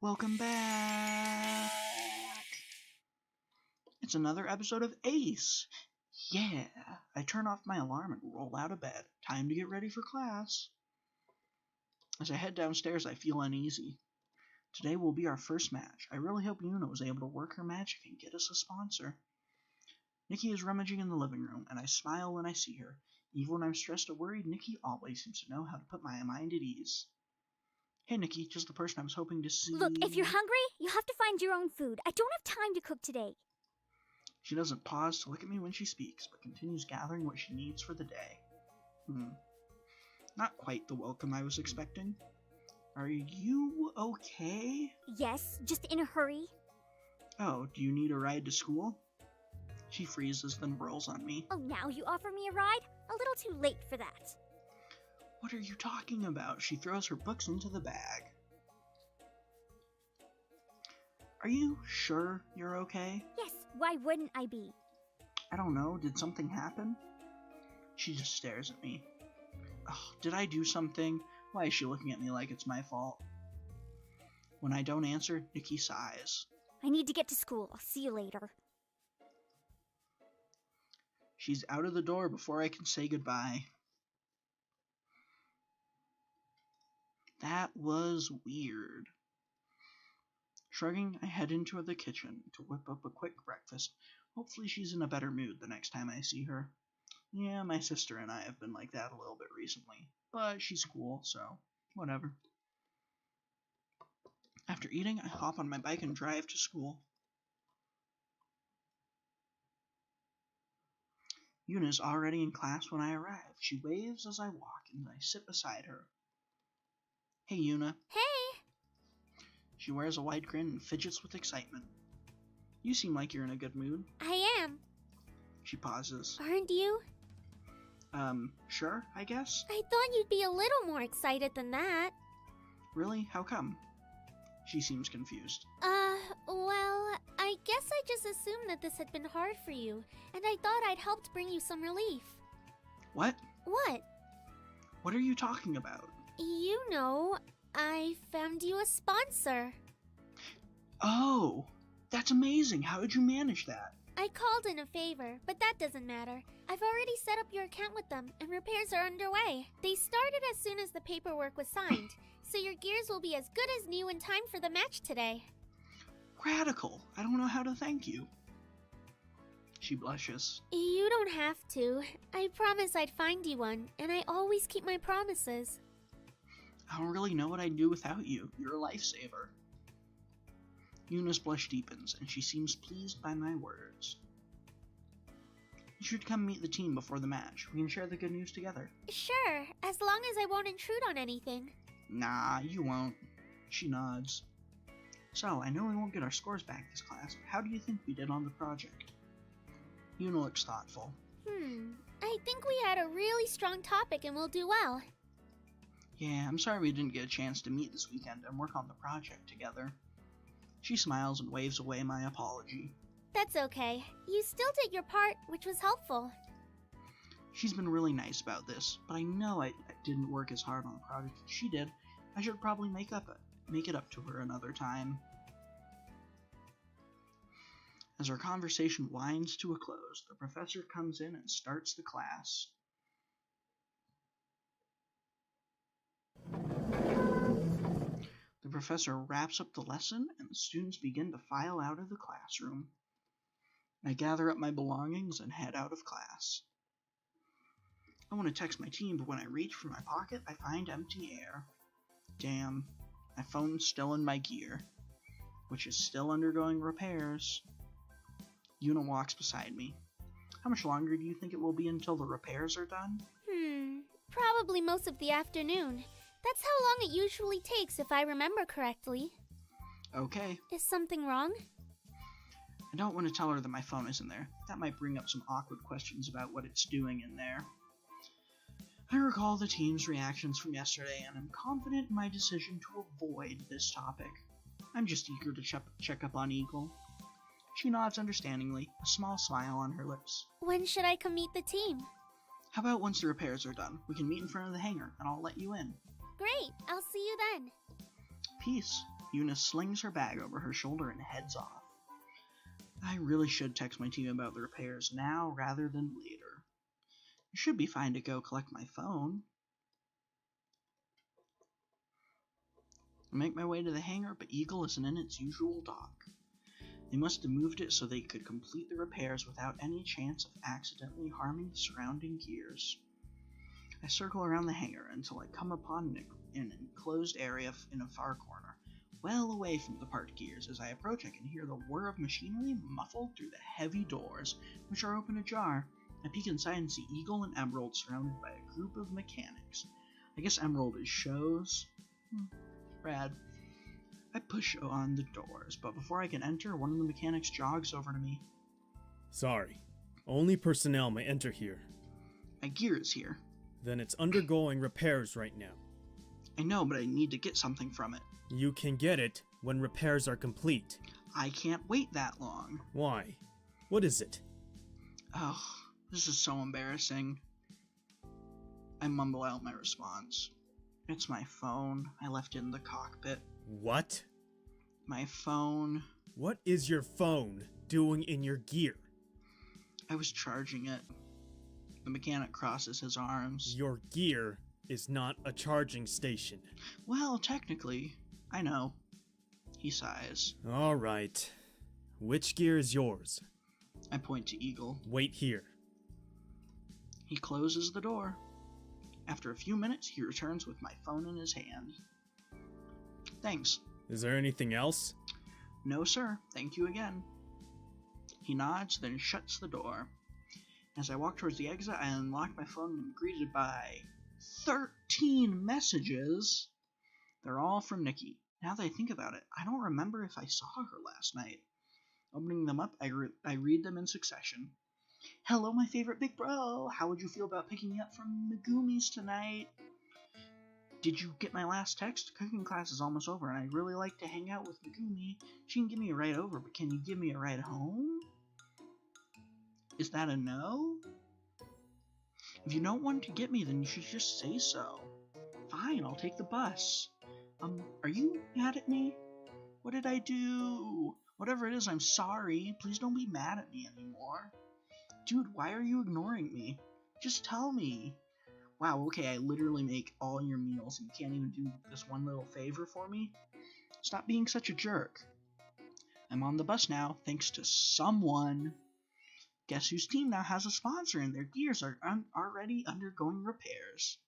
Welcome back! It's another episode of Ace! Yeah! I turn off my alarm and roll out of bed. Time to get ready for class. As I head downstairs, I feel uneasy. Today will be our first match. I really hope Yuna was able to work her magic and get us a sponsor. Nikki is rummaging in the living room, and I smile when I see her. Even when I'm stressed or worried, Nikki always seems to know how to put my mind at ease. Hey, Nikki, just the person I was hoping to see. Look, if you're hungry, you have to find your own food. I don't have time to cook today. She doesn't pause to look at me when she speaks, but continues gathering what she needs for the day. Not quite the welcome I was expecting. Are you okay? Yes, just in a hurry. Oh, do you need a ride to school? She freezes, then whirls on me. Oh, now you offer me a ride? A little too late for that. What are you talking about? She throws her books into the bag. Are you sure you're okay? Yes, why wouldn't I be? I don't know, did something happen? She just stares at me. Oh, did I do something? Why is she looking at me like it's my fault? When I don't answer, Nikki sighs. I need to get to school. I'll see you later. She's out of the door before I can say goodbye. That was weird. Shrugging, I head into the kitchen to whip up a quick breakfast. Hopefully she's in a better mood the next time I see her. Yeah, my sister and I have been like that a little bit recently, but she's cool, so whatever. After eating, I hop on my bike and drive to school. Yuna's already in class when I arrive. She waves as I walk, and I sit beside her. Hey, Yuna. Hey! She wears a wide grin and fidgets with excitement. You seem like you're in a good mood. I am. She pauses. Aren't you? Sure, I guess. I thought you'd be a little more excited than that. Really? How come? She seems confused. Well, I guess I just assumed that this had been hard for you, and I thought I'd helped bring you some relief. What? What? What are you talking about? You know, I found you a sponsor. Oh, that's amazing. How did you manage that? I called in a favor, but that doesn't matter. I've already set up your account with them, and repairs are underway. They started as soon as the paperwork was signed, so your gears will be as good as new in time for the match today. Radical. I don't know how to thank you. She blushes. You don't have to. I promised I'd find you one, and I always keep my promises. I don't really know what I'd do without you. You're a lifesaver. Yuna's blush deepens, and she seems pleased by my words. You should come meet the team before the match. We can share the good news together. Sure, as long as I won't intrude on anything. Nah, you won't. She nods. So, I know we won't get our scores back this class, but how do you think we did on the project? Yuna looks thoughtful. I think we had a really strong topic and we'll do well. Yeah, I'm sorry we didn't get a chance to meet this weekend and work on the project together. She smiles and waves away my apology. That's okay. You still did your part, which was helpful. She's been really nice about this, but I know I didn't work as hard on the project as she did. I should probably make it up to her another time. As our conversation winds to a close, the professor comes in and starts the class. The professor wraps up the lesson, and the students begin to file out of the classroom. I gather up my belongings and head out of class. I want to text my team, but when I reach for my pocket, I find empty air. Damn, my phone's still in my gear, which is still undergoing repairs. Yuna walks beside me. How much longer do you think it will be until the repairs are done? Probably most of the afternoon. That's how long it usually takes if I remember correctly. Okay. Is something wrong? I don't want to tell her that my phone isn't there. That might bring up some awkward questions about what it's doing in there. I recall the team's reactions from yesterday, and I'm confident in my decision to avoid this topic. I'm just eager to check up on Eagle. She nods understandingly, a small smile on her lips. When should I come meet the team? How about once the repairs are done? We can meet in front of the hangar, and I'll let you in. Great, I'll see you then. Peace. Yuna slings her bag over her shoulder and heads off. I really should text my team about the repairs now rather than later. It should be fine to go collect my phone. I make my way to the hangar, but Eagle isn't in its usual dock. They must have moved it so they could complete the repairs without any chance of accidentally harming the surrounding gears. I circle around the hangar until I come upon an enclosed area in a far corner, well away from the parked gears. As I approach, I can hear the whir of machinery muffled through the heavy doors, which are open ajar. I peek inside and see Eagle and Emerald surrounded by a group of mechanics. I guess Emerald is Shows. Rad. I push on the doors, but before I can enter, one of the mechanics jogs over to me. Sorry. Only personnel may enter here. My gear is here. Then it's undergoing repairs right now. I know, but I need to get something from it. You can get it when repairs are complete. I can't wait that long. Why? What is it? Oh, this is so embarrassing. I mumble out my response. It's my phone. I left it in the cockpit. What? My phone. What is your phone doing in your gear? I was charging it. The mechanic crosses his arms. Your gear is not a charging station. Well, technically, I know. He sighs. All right. Which gear is yours? I point to Eagle. Wait here. He closes the door. After a few minutes, he returns with my phone in his hand. Thanks. Is there anything else? No, sir. Thank you again. He nods, then shuts the door. As I walk towards the exit, I unlock my phone and am greeted by 13 messages. They're all from Nikki. Now that I think about it, I don't remember if I saw her last night. Opening them up, I read them in succession. Hello, my favorite big bro. How would you feel about picking me up from Megumi's tonight? Did you get my last text? Cooking class is almost over, and I'd really like to hang out with Megumi. She can give me a ride over, but can you give me a ride home? Is that a no? If you don't want to get me, then you should just say so. Fine, I'll take the bus. Are you mad at me? What did I do? Whatever it is, I'm sorry. Please don't be mad at me anymore. Dude, why are you ignoring me? Just tell me. Wow, okay, I literally make all your meals and you can't even do this one little favor for me? Stop being such a jerk. I'm on the bus now, thanks to someone. Guess whose team now has a sponsor and their gears are already undergoing repairs.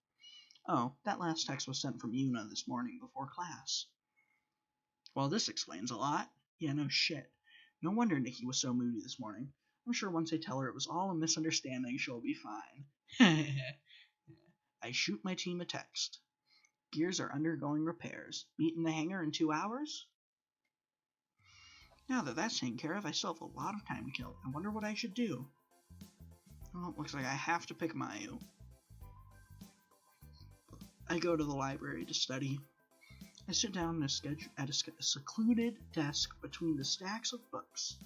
Oh, that last text was sent from Yuna this morning before class. Well, this explains a lot. Yeah, no shit. No wonder Nikki was so moody this morning. I'm sure once I tell her it was all a misunderstanding, she'll be fine. I shoot my team a text. Gears are undergoing repairs. Meet in the hangar in 2 hours? Now that that's taken care of, I still have a lot of time to kill. I wonder what I should do. Oh, looks like I have to pick Mayu. I go to the library to study. I sit down at a secluded desk between the stacks of books.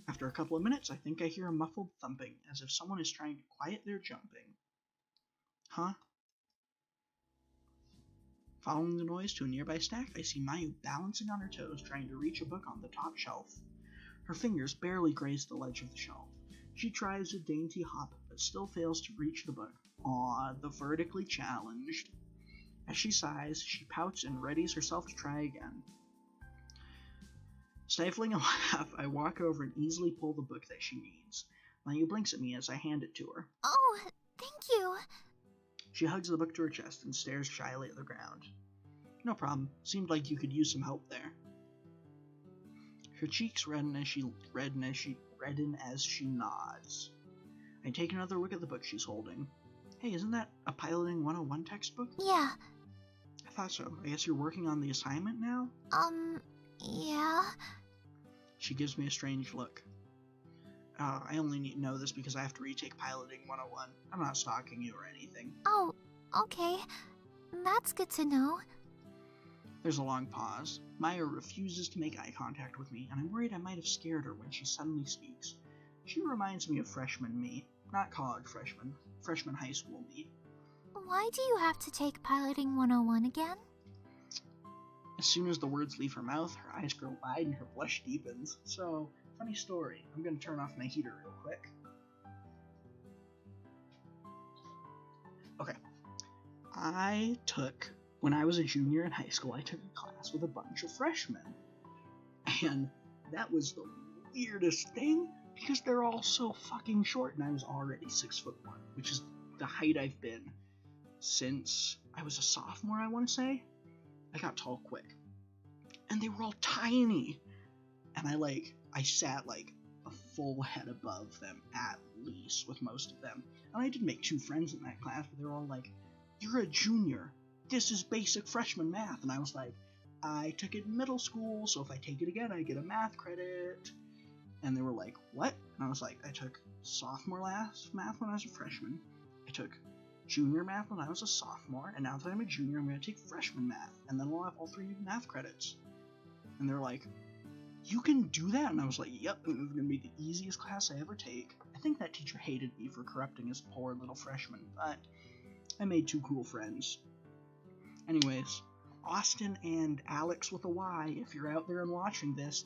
After a couple of minutes, I think I hear a muffled thumping, as if someone is trying to quiet their jumping. Huh? Following the noise to a nearby stack, I see Mayu balancing on her toes, trying to reach a book on the top shelf. Her fingers barely graze the ledge of the shelf. She tries a dainty hop, but still fails to reach the book. Aw, the vertically challenged. As she sighs, she pouts and readies herself to try again. Stifling a laugh, I walk over and easily pull the book that she needs. Mayu blinks at me as I hand it to her. Oh, thank you. She hugs the book to her chest and stares shyly at the ground. No problem. Seemed like you could use some help there. Her cheeks redden as she nods. I take another look at the book she's holding. Hey, isn't that a Piloting 101 textbook? Yeah. I thought so. I guess you're working on the assignment now? Yeah. She gives me a strange look. I only need to know this because I have to retake Piloting 101. I'm not stalking you or anything. Oh, okay. That's good to know. There's a long pause. Maya refuses to make eye contact with me, and I'm worried I might have scared her when she suddenly speaks. She reminds me of freshman me. Not college freshman. Freshman high school me. Why do you have to take Piloting 101 again? As soon as the words leave her mouth, her eyes grow wide and her blush deepens. So, funny story. I'm going to turn off my heater real quick. Okay. When I was a junior in high school, I took a class with a bunch of freshmen. And that was the weirdest thing, because they're all so fucking short, and I was already 6'1", which is the height I've been since I was a sophomore, I want to say. I got tall quick. And they were all tiny. And I sat like a full head above them, at least, with most of them. And I did make 2 friends in that class, but they were all like, "You're a junior. This is basic freshman math." And I was like, "I took it in middle school, so if I take it again, I get a math credit." And they were like, "What?" And I was like, "I took sophomore math when I was a freshman. I took junior math when I was a sophomore, and now that I'm a junior, I'm going to take freshman math, and then we'll have all 3 math credits." And they're like, "You can do that?" And I was like, "Yep, it was going to be the easiest class I ever take." I think that teacher hated me for corrupting his poor little freshman, but I made 2 cool friends. Anyways, Austin and Alex with a Y, if you're out there and watching this,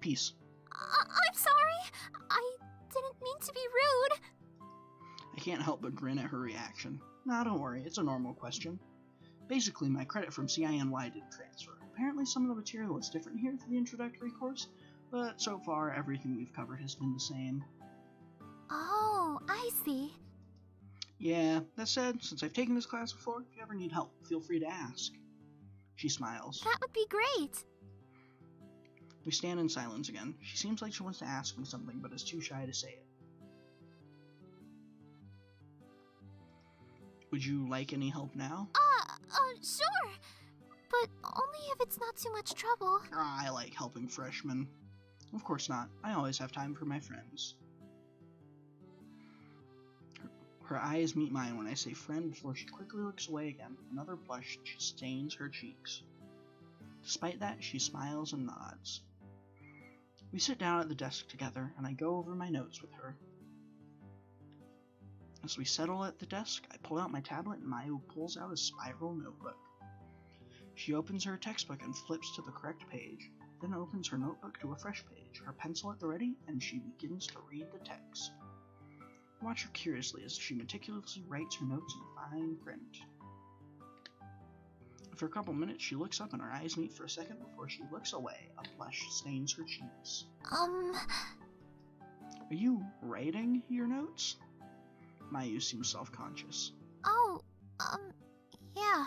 peace. I'm sorry. I didn't mean to be rude. I can't help but grin at her reaction. Nah, don't worry, it's a normal question. Basically, my credit from CINY didn't transfer. Apparently some of the material is different here for the introductory course, but so far everything we've covered has been the same. Oh, I see. Yeah, that said, since I've taken this class before, if you ever need help, feel free to ask. She smiles. That would be great. We stand in silence again. She seems like she wants to ask me something, but is too shy to say it. Would you like any help now? Sure. But only if it's not too much trouble. I like helping freshmen. Of course not. I always have time for my friends. Her eyes meet mine when I say friend before she quickly looks away again. Another blush stains her cheeks. Despite that, she smiles and nods. We sit down at the desk together, and I go over my notes with her. As we settle at the desk, I pull out my tablet and Mayu pulls out a spiral notebook. She opens her textbook and flips to the correct page, then opens her notebook to a fresh page, her pencil at the ready, and she begins to read the text. I watch her curiously as she meticulously writes her notes in fine print. After a couple minutes, she looks up and her eyes meet for a second before she looks away. A blush stains her cheeks. Are you writing your notes? Mayu seems self-conscious. Oh, yeah.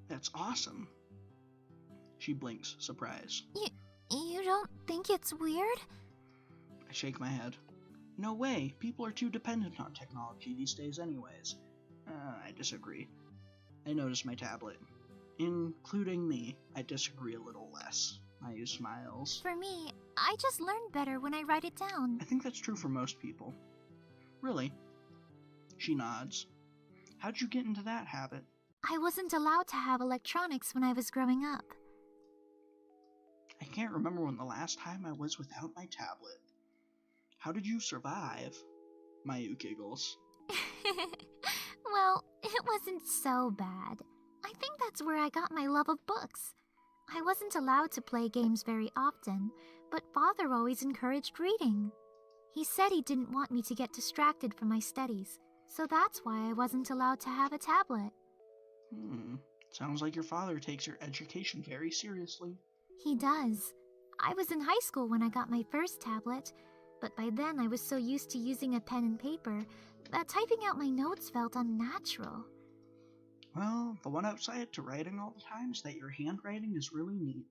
That's awesome. She blinks, surprised. You don't think it's weird? I shake my head. No way, people are too dependent on technology these days anyways. I disagree. I notice my tablet. Including me, I disagree a little less. Mayu smiles. For me, I just learn better when I write it down. I think that's true for most people. Really? She nods. How'd you get into that habit? I wasn't allowed to have electronics when I was growing up. I can't remember when the last time I was without my tablet. How did you survive? Mayu giggles. Well, it wasn't so bad. I think that's where I got my love of books. I wasn't allowed to play games very often, but Father always encouraged reading. He said he didn't want me to get distracted from my studies, so that's why I wasn't allowed to have a tablet. Sounds like your father takes your education very seriously. He does. I was in high school when I got my first tablet, but by then I was so used to using a pen and paper that typing out my notes felt unnatural. Well, the one upside to writing all the time is that your handwriting is really neat.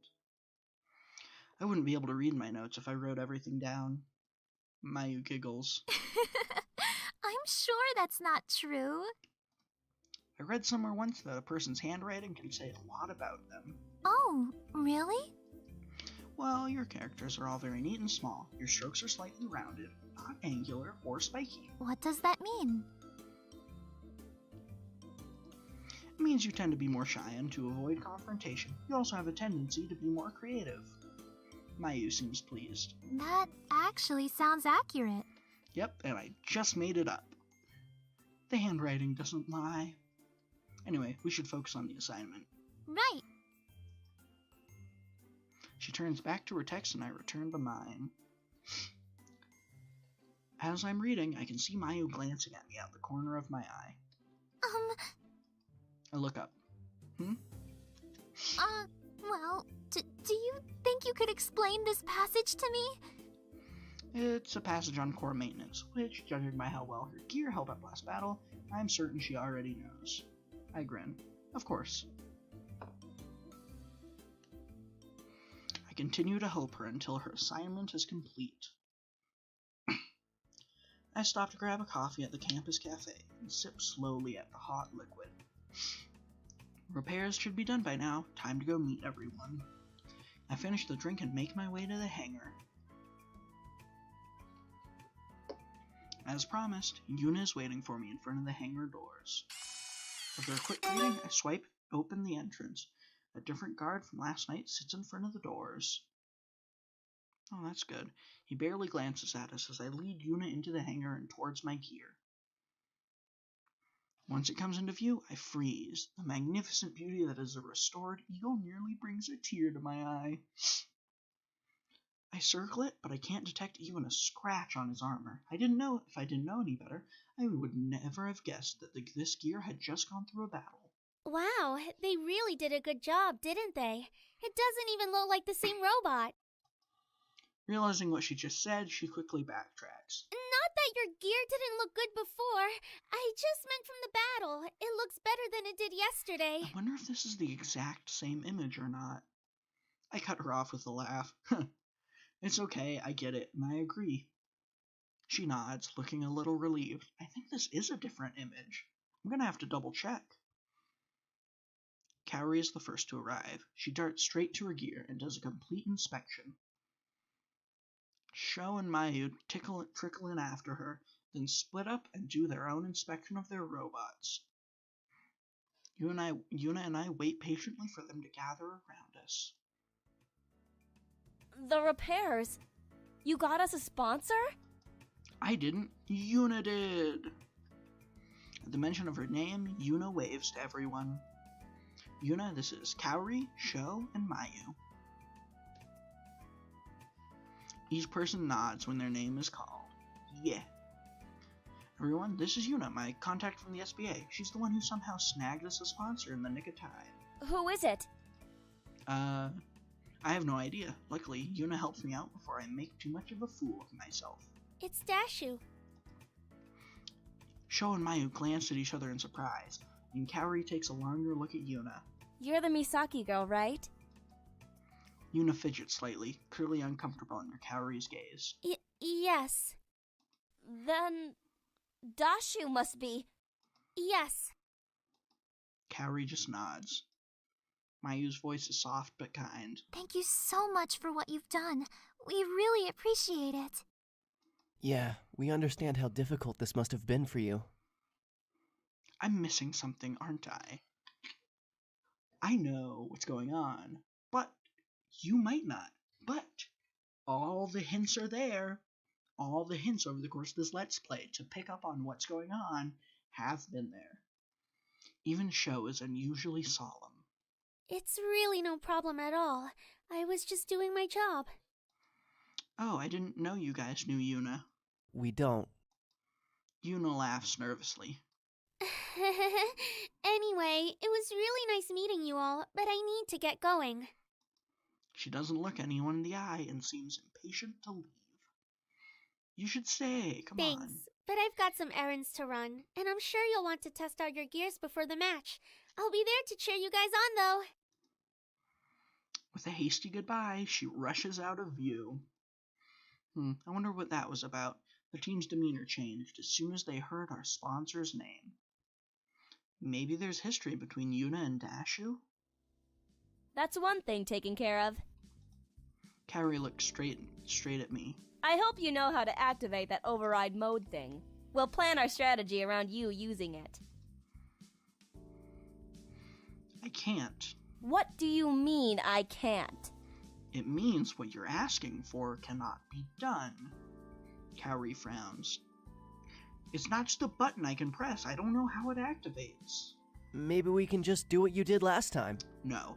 I wouldn't be able to read my notes if I wrote everything down. Mayu giggles. I'm sure that's not true. I read somewhere once that a person's handwriting can say a lot about them. Oh, really? Well, your characters are all very neat and small. Your strokes are slightly rounded, not angular or spiky. What does that mean? It means you tend to be more shy and to avoid confrontation. You also have a tendency to be more creative. Mayu seems pleased. That actually sounds accurate. Yep, and I just made it up. The handwriting doesn't lie. Anyway, we should focus on the assignment. Right. She turns back to her text and I return to mine. As I'm reading, I can see Mayu glancing at me out the corner of my eye. I look up. Well, do you think you could explain this passage to me? It's a passage on core maintenance, which, judging by how well her gear held up last battle, I'm certain she already knows. I grin. Of course. I continue to help her until her assignment is complete. I stop to grab a coffee at the campus cafe and sip slowly at the hot liquid. Repairs should be done by now. Time to go meet everyone. I finish the drink and make my way to the hangar. As promised, Yuna is waiting for me in front of the hangar doors. After a quick greeting, I swipe open the entrance. A different guard from last night sits in front of the doors. Oh, that's good. He barely glances at us as I lead Yuna into the hangar and towards my gear. Once it comes into view, I freeze. The magnificent beauty that is a restored eagle nearly brings a tear to my eye. I circle it, but I can't detect even a scratch on his armor. If I didn't know any better, I would never have guessed that this gear had just gone through a battle. Wow, they really did a good job, didn't they? It doesn't even look like the same robot. Realizing what she just said, she quickly backtracks. Not that your gear didn't look good before. I just meant from the battle. It looks better than it did yesterday. I wonder if this is the exact same image or not. I cut her off with a laugh. It's okay, I get it, and I agree. She nods, looking a little relieved. I think this is a different image. I'm gonna have to double check. Kaori is the first to arrive. She darts straight to her gear and does a complete inspection. Sho and Mayu trickle in after her, then split up and do their own inspection of their robots. Yuna and I wait patiently for them to gather around us. The repairs. You got us a sponsor? I didn't. Yuna did. At the mention of her name, Yuna waves to everyone. Yuna, this is Kaori, Sho, and Mayu. Each person nods when their name is called. Yeah. Everyone, this is Yuna, my contact from the SBA. She's the one who somehow snagged us a sponsor in the nick of time. Who is it? I have no idea. Luckily, Yuna helps me out before I make too much of a fool of myself. It's Dashu. Sho and Mayu glance at each other in surprise, and Kaori takes a longer look at Yuna. You're the Misaki girl, right? Yuna fidgets slightly, clearly uncomfortable under Kaori's gaze. Yes. Then Dashu must be. Yes. Kaori just nods. Mayu's voice is soft but kind. Thank you so much for what you've done. We really appreciate it. Yeah, we understand how difficult this must have been for you. I'm missing something, aren't I? I know what's going on, but you might not. But all the hints are there. All the hints over the course of this Let's Play to pick up on what's going on have been there. Even Sho is unusually solemn. It's really no problem at all. I was just doing my job. Oh, I didn't know you guys knew Yuna. We don't. Yuna laughs nervously. Anyway, it was really nice meeting you all, but I need to get going. She doesn't look anyone in the eye and seems impatient to leave. You should stay, come Thanks, on. but I've got some errands to run, and I'm sure you'll want to test out your gears before the match. I'll be there to cheer you guys on, though. With a hasty goodbye, she rushes out of view. I wonder what that was about. The team's demeanor changed as soon as they heard our sponsor's name. Maybe there's history between Yuna and Dashu? That's one thing taken care of. Kaori looked straight at me. I hope you know how to activate that override mode thing. We'll plan our strategy around you using it. I can't. What do you mean, I can't? It means what you're asking for cannot be done. Kaori frowns. It's not just a button I can press. I don't know how it activates. Maybe we can just do what you did last time. No.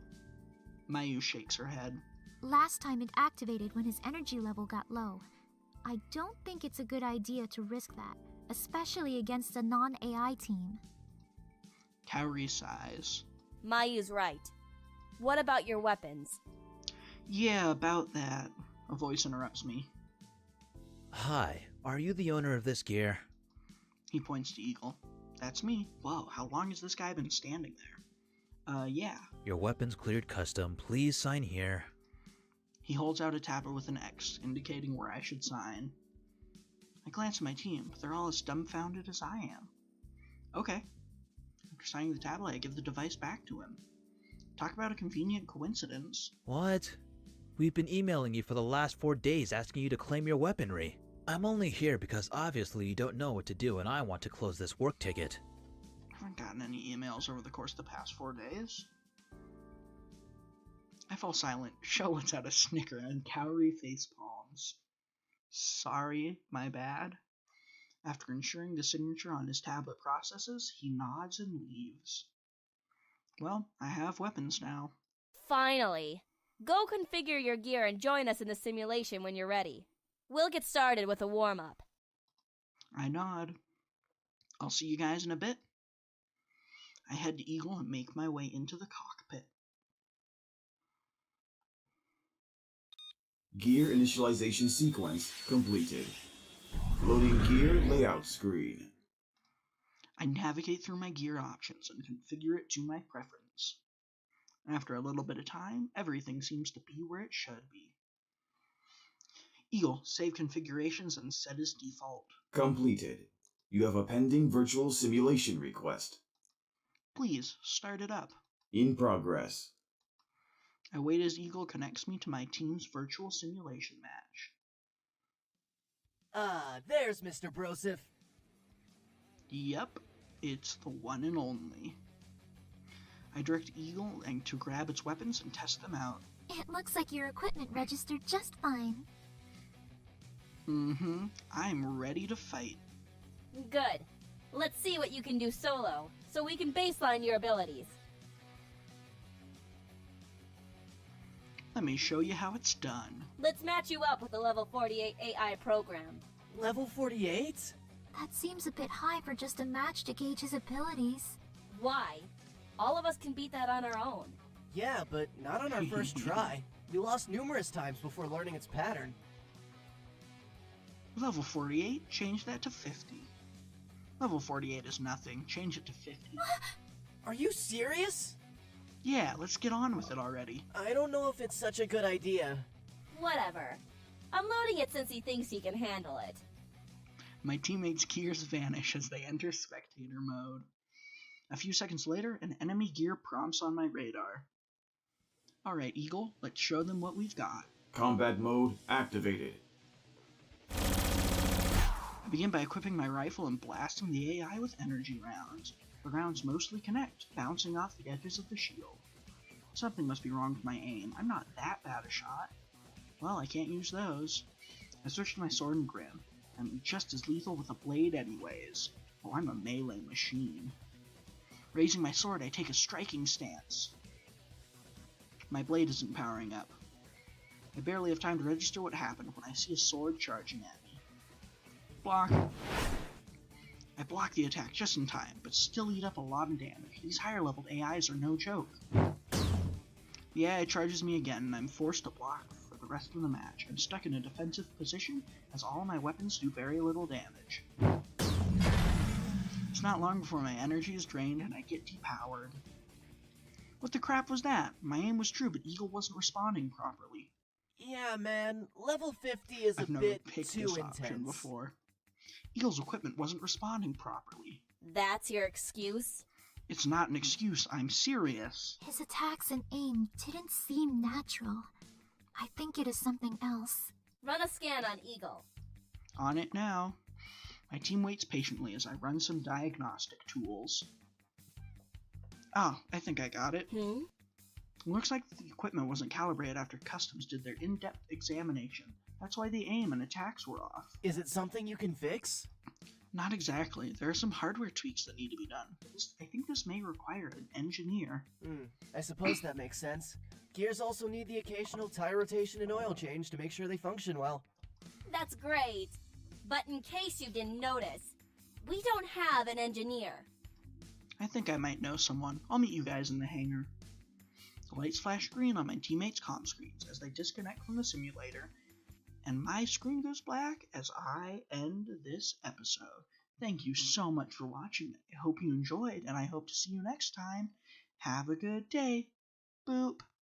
Mayu shakes her head. Last time it activated when his energy level got low. I don't think it's a good idea to risk that, especially against a non-AI team. Kaori sighs. Mayu's right. What about your weapons? Yeah, about that. A voice interrupts me. Hi, are you the owner of this gear? He points to Eagle. That's me. Whoa, how long has this guy been standing there? Yeah. Your weapons cleared custom. Please sign here. He holds out a tablet with an X, indicating where I should sign. I glance at my team, but they're all as dumbfounded as I am. Okay. After signing the tablet, I give the device back to him. Talk about a convenient coincidence. What? We've been emailing you for the last 4 days asking you to claim your weaponry. I'm only here because obviously you don't know what to do and I want to close this work ticket. I haven't gotten any emails over the course of the past 4 days. I fall silent. Sho lets out a snicker and Kaori face palms. Sorry, my bad. After ensuring the signature on his tablet processes, he nods and leaves. Well, I have weapons now. Finally! Go configure your gear and join us in the simulation when you're ready. We'll get started with a warm-up. I nod. I'll see you guys in a bit. I head to Eagle and make my way into the cockpit. Gear initialization sequence completed. Loading gear layout screen. I navigate through my gear options and configure it to my preference. After a little bit of time, everything seems to be where it should be. Eagle, save configurations and set as default. Completed. You have a pending virtual simulation request. Please, start it up. In progress. I wait as Eagle connects me to my team's virtual simulation match. There's Mr. Broseph. Yep, it's the one and only. I direct Eagle and to grab its weapons and test them out. It looks like your equipment registered just fine. I'm ready to fight. Good. Let's see what you can do solo, so we can baseline your abilities. Let me show you how it's done. Let's match you up with a level 48 AI program. Level 48? That seems a bit high for just a match to gauge his abilities. Why? All of us can beat that on our own. Yeah, but not on our first try. We lost numerous times before learning its pattern. Level 48, change that to 50. Level 48 is nothing, change it to 50. Are you serious? Yeah, let's get on with it already. I don't know if it's such a good idea. Whatever. I'm loading it since he thinks he can handle it. My teammates' gears vanish as they enter spectator mode. A few seconds later, an enemy gear prompts on my radar. Alright, Eagle, let's show them what we've got. Combat mode activated. I begin by equipping my rifle and blasting the AI with energy rounds. The rounds mostly connect, bouncing off the edges of the shield. Something must be wrong with my aim. I'm not that bad a shot. Well, I can't use those. I switch to my sword and grim. I'm just as lethal with a blade anyways. Oh, I'm a melee machine. Raising my sword, I take a striking stance. My blade isn't powering up. I barely have time to register what happened when I see a sword charging at me. Block. I block the attack just in time, but still eat up a lot of damage. These higher leveled AIs are no joke. The AI charges me again, and I'm forced to block for the rest of the match. I'm stuck in a defensive position, as all my weapons do very little damage. It's not long before my energy is drained and I get depowered. What the crap was that? My aim was true, but Eagle wasn't responding properly. Yeah, man. Level 50 is I've a never bit picked too this intense. option before. Eagle's equipment wasn't responding properly. That's your excuse? It's not an excuse, I'm serious. His attacks and aim didn't seem natural. I think it is something else. Run a scan on Eagle. On it now. My team waits patiently as I run some diagnostic tools. Oh, I think I got it. Looks like the equipment wasn't calibrated after Customs did their in-depth examination. That's why the aim and attacks were off. Is it something you can fix? Not exactly. There are some hardware tweaks that need to be done. I think this may require an engineer. I suppose that makes sense. Gears also need the occasional tire rotation and oil change to make sure they function well. That's great. But in case you didn't notice, we don't have an engineer. I think I might know someone. I'll meet you guys in the hangar. The lights flash green on my teammates' comm screens as they disconnect from the simulator, and my screen goes black as I end this episode. Thank you so much for watching. I hope you enjoyed, and I hope to see you next time. Have a good day. Boop.